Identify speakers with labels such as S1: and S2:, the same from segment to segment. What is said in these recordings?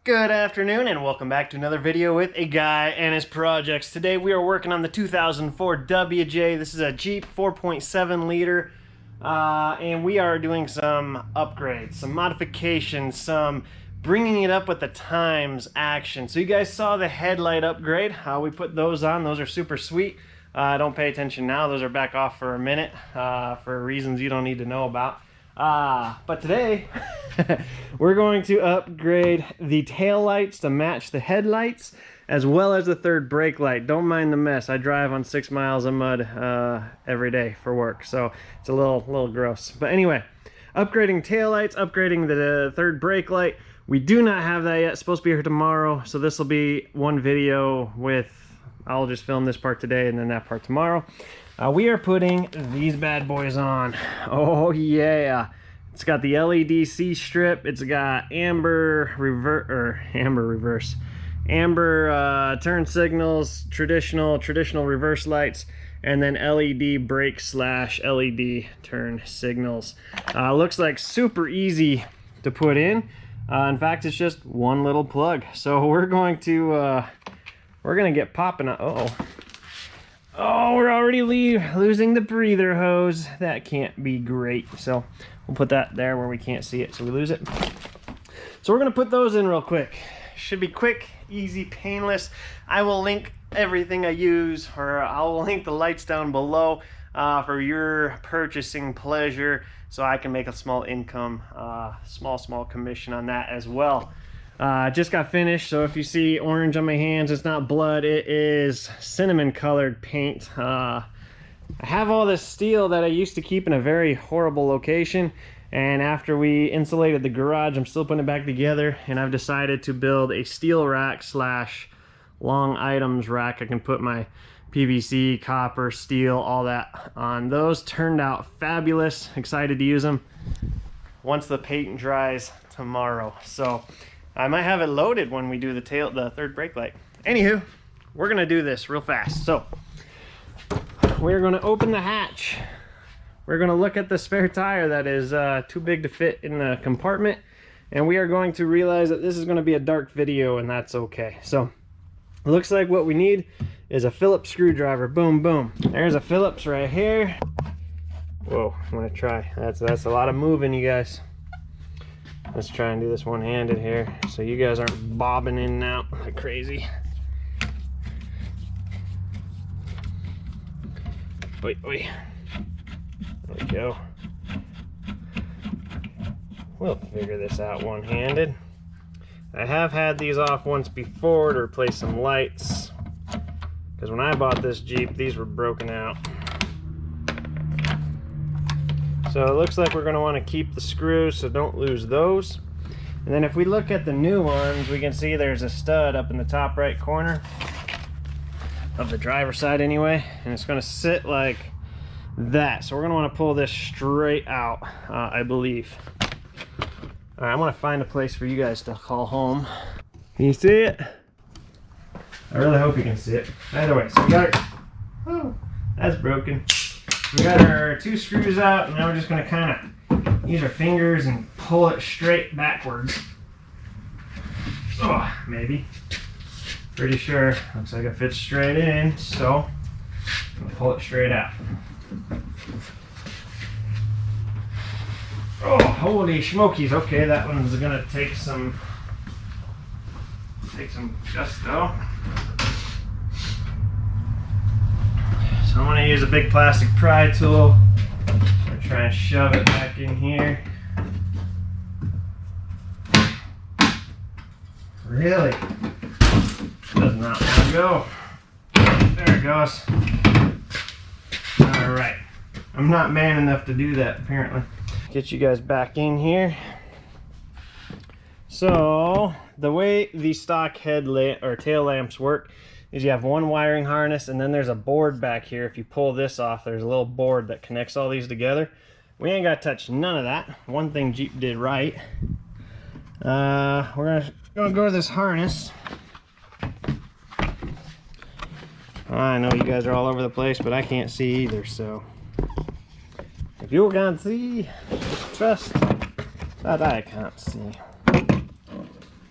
S1: Good afternoon and welcome back to another video with a guy and his projects. Today we are working on the 2004 WJ. This is a Jeep 4.7 liter and we are doing some upgrades, some modifications, some bringing it up with the times action. So you guys saw the headlight upgrade, how we put those on. Those are super sweet. Don't pay attention now, those are back off for a minute for reasons you don't need to know about. But today we're going to upgrade the tail lights to match the headlights, as well as the third brake light. Don't mind the mess. I drive on 6 miles of mud every day for work, so it's a little gross. But anyway, upgrading tail lights, upgrading the third brake light. We do not have that yet. It's supposed to be here tomorrow, so this will be one video with, I'll just film this part today and then that part tomorrow. We are putting these bad boys on. Oh yeah, it's got the LED C strip. It's got amber turn signals, traditional reverse lights, and then LED brake / LED turn signals. Looks like super easy to put in. In fact, it's just one little plug. So we're going to get popping. Oh, we're already losing the breather hose. That can't be great. So we'll put that there where we can't see it so we lose it. So we're gonna put those in real quick. Should be quick, easy, painless. I will link everything I use, or I'll link the lights down below for your purchasing pleasure, so I can make a small income, small commission on that as well. Just got finished, so if you see orange on my hands, it's not blood, it is cinnamon colored paint. I have all this steel that I used to keep in a very horrible location, and after we insulated the garage, I'm still putting it back together, and I've decided to build a steel rack / long items rack. I can put my PVC, copper, steel, all that on. Those turned out fabulous. Excited to use them once the paint dries tomorrow. So I might have it loaded when we do the third brake light. Anywho, we're gonna do this real fast. So we're gonna open the hatch. We're gonna look at the spare tire that is too big to fit in the compartment, and we are going to realize that this is gonna be a dark video, and that's okay. So it looks like what we need is a Phillips screwdriver. Boom, boom. There's a Phillips right here. Whoa, I'm gonna try. That's a lot of moving, you guys. Let's try and do this one-handed here so you guys aren't bobbing in and out like crazy. Wait. There we go. We'll figure this out one-handed. I have had these off once before to replace some lights, because when I bought this Jeep, these were broken out. So it looks like we're going to want to keep the screws, so don't lose those. And then if we look at the new ones, we can see there's a stud up in the top right corner of the driver's side anyway, and it's going to sit like that. So we're going to want to pull this straight out, I believe. All right, I'm going to find a place for you guys to call home. Can you see it? I really hope you can see it. Either way, so we got it. Oh, that's broken. We got our 2 screws out, and now we're just going to kind of use our fingers and pull it straight backwards. Oh, maybe. Pretty sure. Looks like it fits straight in, so I'm going to pull it straight out. Oh, holy smokies. Okay, that one's going to take some gusto. So I'm going to use a big plastic pry tool. I'm going to try and shove it back in here. Really? Does not want to go. There it goes. Alright. I'm not man enough to do that, apparently. Get you guys back in here. So the way the stock tail lamps work is you have one wiring harness, and then there's a board back here. If you pull this off, there's a little board that connects all these together. We ain't got to touch none of that. One thing Jeep did right. We're gonna go to this harness. I know you guys are all over the place, but I can't see either, so if you can see, trust that I can't see.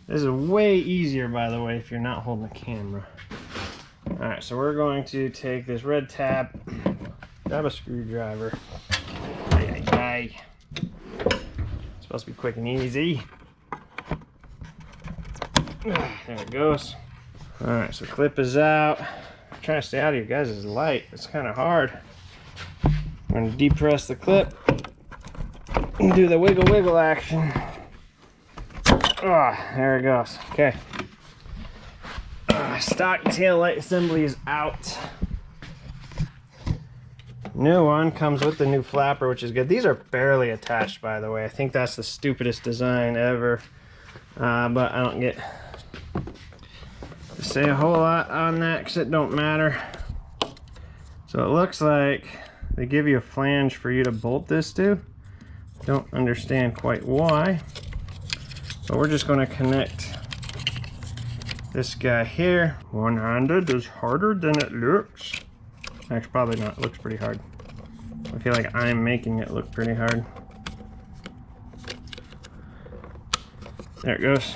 S1: This is way easier, by the way, if you're not holding the camera. All right, so we're going to take this red tab, grab a screwdriver. It's supposed to be quick and easy. There it goes. All right, so clip is out. I'm trying to stay out of your guys' light. It's kind of hard. I'm going to depress the clip and do the wiggle wiggle action. Oh, there it goes. Okay. Stock tail light assembly is out. New one comes with the new flapper, which is good. These are barely attached, by the way. I think that's the stupidest design ever. But I don't get to say a whole lot on that because it don't matter. So it looks like they give you a flange for you to bolt this to. Don't understand quite why. But we're just going to connect this guy here. One-handed is harder than it looks. Actually, probably not. It looks pretty hard. I feel like I'm making it look pretty hard. There it goes.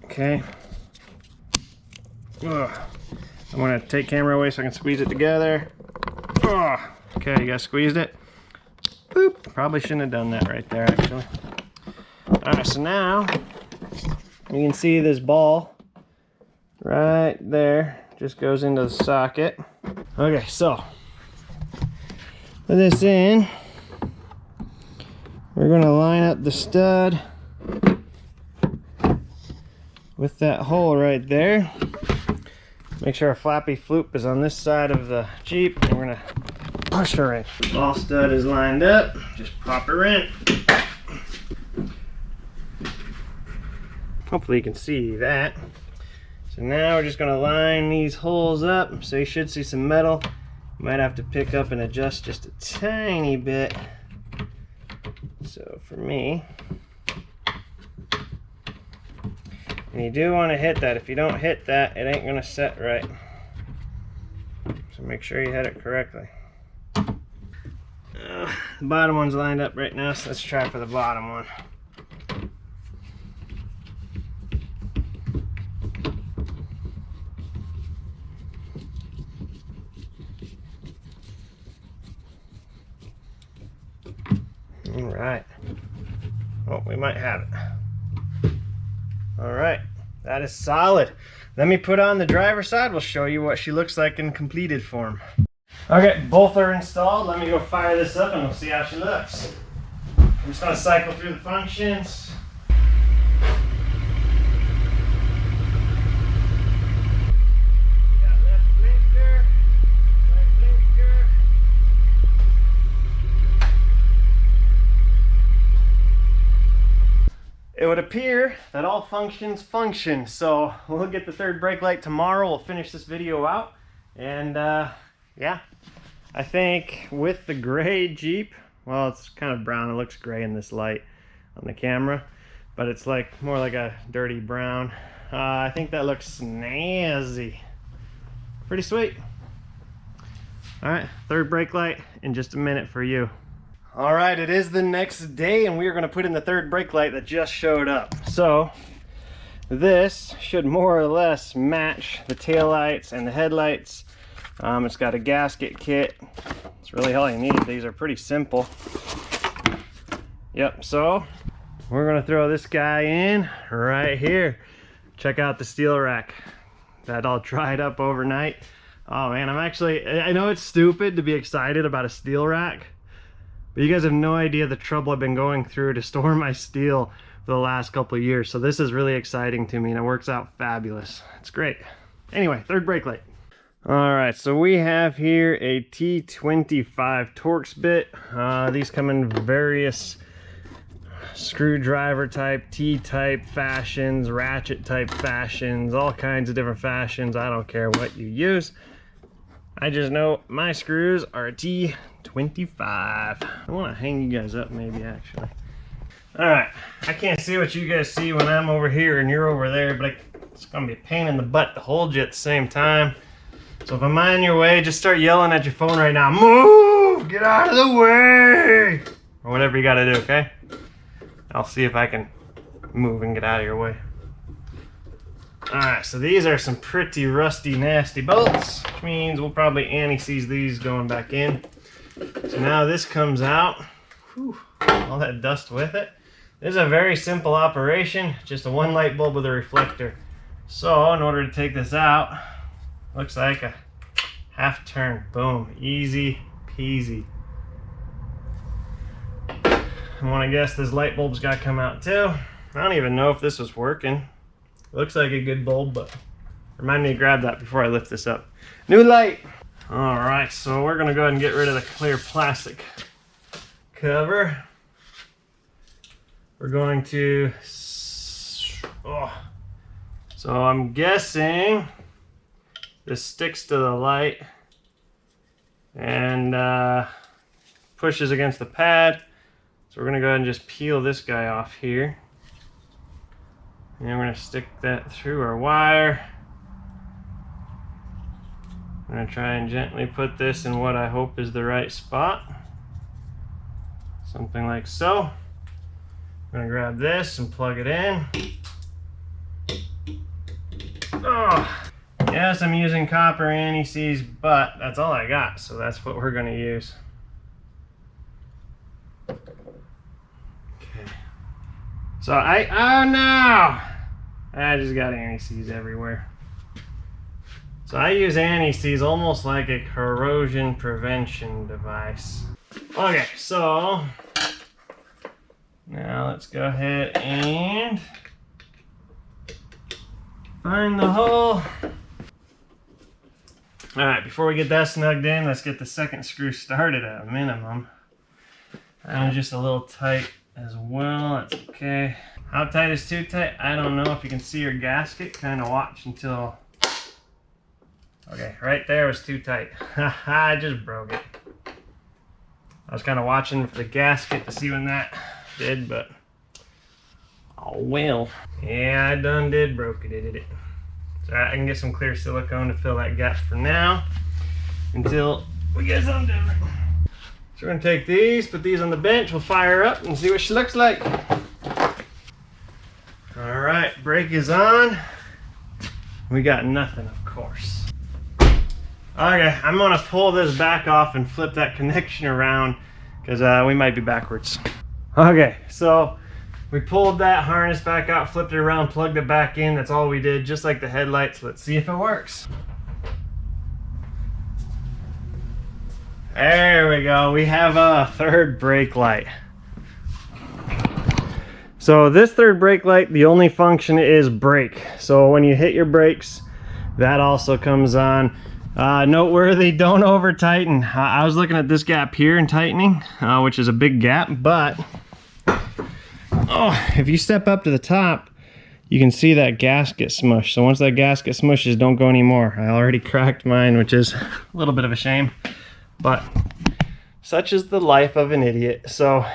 S1: Okay. Ugh. I'm going to take camera away so I can squeeze it together. Ugh. Okay, you guys squeezed it. Boop. Probably shouldn't have done that right there, actually. Alright, so now you can see this ball right there just goes into the socket. Okay, so put this in. We're going to line up the stud with that hole right there. Make sure our flappy floop is on this side of the Jeep, and we're going to push her in. Ball stud is lined up. Just pop her in. Hopefully you can see that. So now we're just going to line these holes up. So you should see some metal. You might have to pick up and adjust just a tiny bit. So for me, and you do want to hit that. If you don't hit that, it ain't going to set right. So make sure you hit it correctly. The bottom one's lined up right now, so let's try for the bottom one. All right. Oh, we might have it. All right, that is solid. Let me put on the driver's side. We'll show you what she looks like in completed form. Okay, both are installed. Let me go fire this up and we'll see how she looks. I'm just gonna cycle through the functions. It would appear that all functions function, so we'll get the third brake light tomorrow. We'll finish this video out, and yeah, I think with the gray Jeep, well, it's kind of brown. It looks gray in this light on the camera, but it's like more like a dirty brown. I think that looks snazzy. Pretty sweet. All right, third brake light in just a minute for you. All right, it is the next day, and we are going to put in the third brake light that just showed up. So this should more or less match the taillights and the headlights. It's got a gasket kit. It's really all you need. These are pretty simple. Yep, so we're going to throw this guy in right here. Check out the steel rack. That all dried up overnight. Oh man, I know it's stupid to be excited about a steel rack, but you guys have no idea the trouble I've been going through to store my steel for the last couple of years. So this is really exciting to me, and it works out fabulous. It's great. Anyway, third brake light. All right, so we have here a T25 Torx bit. These come in various screwdriver type, T-type fashions, ratchet type fashions, all kinds of different fashions. I don't care what you use. I just know my screws are a T25. I want to hang you guys up maybe, actually. All right, I can't see what you guys see when I'm over here and you're over there, but it's gonna be a pain in the butt to hold you at the same time. So if I'm on your way, just start yelling at your phone right now. Move! Get out of the way! Or whatever you gotta do, okay? I'll see if I can move and get out of your way. Alright, so these are some pretty rusty, nasty bolts, which means we'll probably anti-seize these going back in. So now this comes out. Whew, all that dust with it. This is a very simple operation, just a one light bulb with a reflector. So in order to take this out, looks like a half turn. Boom, easy peasy. I want to guess this light bulb's got to come out too. I don't even know if this was working. Looks like a good bulb, but remind me to grab that before I lift this up. New light. All right, so we're gonna go ahead and get rid of the clear plastic cover. We're going to, so I'm guessing this sticks to the light and pushes against the pad. So we're gonna go ahead and just peel this guy off here. And we're going to stick that through our wire. I'm going to try and gently put this in what I hope is the right spot. Something like so. I'm going to grab this and plug it in. Oh, yes, I'm using copper anti-seize, but that's all I got, so that's what we're going to use. Okay. So oh no! I just got anti-seize everywhere. So I use anti-seize almost like a corrosion prevention device. Okay, so now let's go ahead and find the hole. Alright, before we get that snugged in, let's get the second screw started at a minimum. I'm just a little tight as well, that's okay. How tight is too tight? I don't know. If you can see your gasket, kind of watch until... Okay, right there was too tight. I just broke it. I was kind of watching for the gasket to see when that did, but... Oh well. Yeah, I done did broke it, did it? So I can get some clear silicone to fill that gap for now, until we get something different. So we're gonna take these, put these on the bench, we'll fire her up and see what she looks like. All right, brake is on. We got nothing, of course. Okay, I'm gonna pull this back off and flip that connection around because we might be backwards. Okay, so we pulled that harness back out, flipped it around, plugged it back in. That's all we did, just like the headlights. Let's see if it works. There we go. We have a third brake light. So this third brake light, the only function is brake. So when you hit your brakes, that also comes on. Noteworthy, don't over tighten. I was looking at this gap here and tightening, which is a big gap, but if you step up to the top, you can see that gasket smush. So once that gasket smushes, don't go anymore. I already cracked mine, which is a little bit of a shame, but such is the life of an idiot. So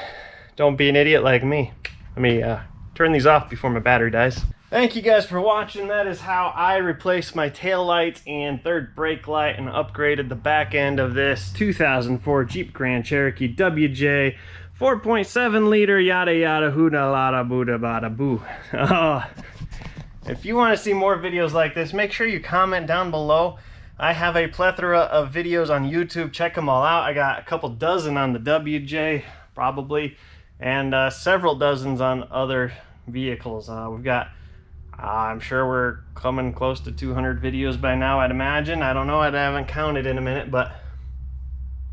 S1: don't be an idiot like me. Let me turn these off before my battery dies. Thank you guys for watching. That is how I replaced my tail lights and third brake light and upgraded the back end of this 2004 Jeep Grand Cherokee WJ 4.7 liter yada yada huda lada buda bada boo. If you want to see more videos like this, make sure you comment down below. I have a plethora of videos on YouTube. Check them all out. I got a couple dozen on the WJ, probably, and several dozens on other vehicles. We've got, I'm sure we're coming close to 200 videos by now, I'd imagine. I don't know, I haven't counted in a minute, but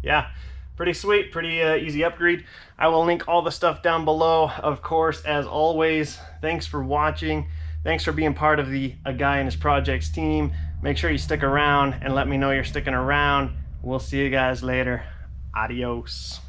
S1: yeah, pretty sweet, pretty easy upgrade. I will link all the stuff down below, of course, as always. Thanks for watching. Thanks for being part of the A Guy and His Projects team. Make sure you stick around and let me know you're sticking around. We'll see you guys later. Adios.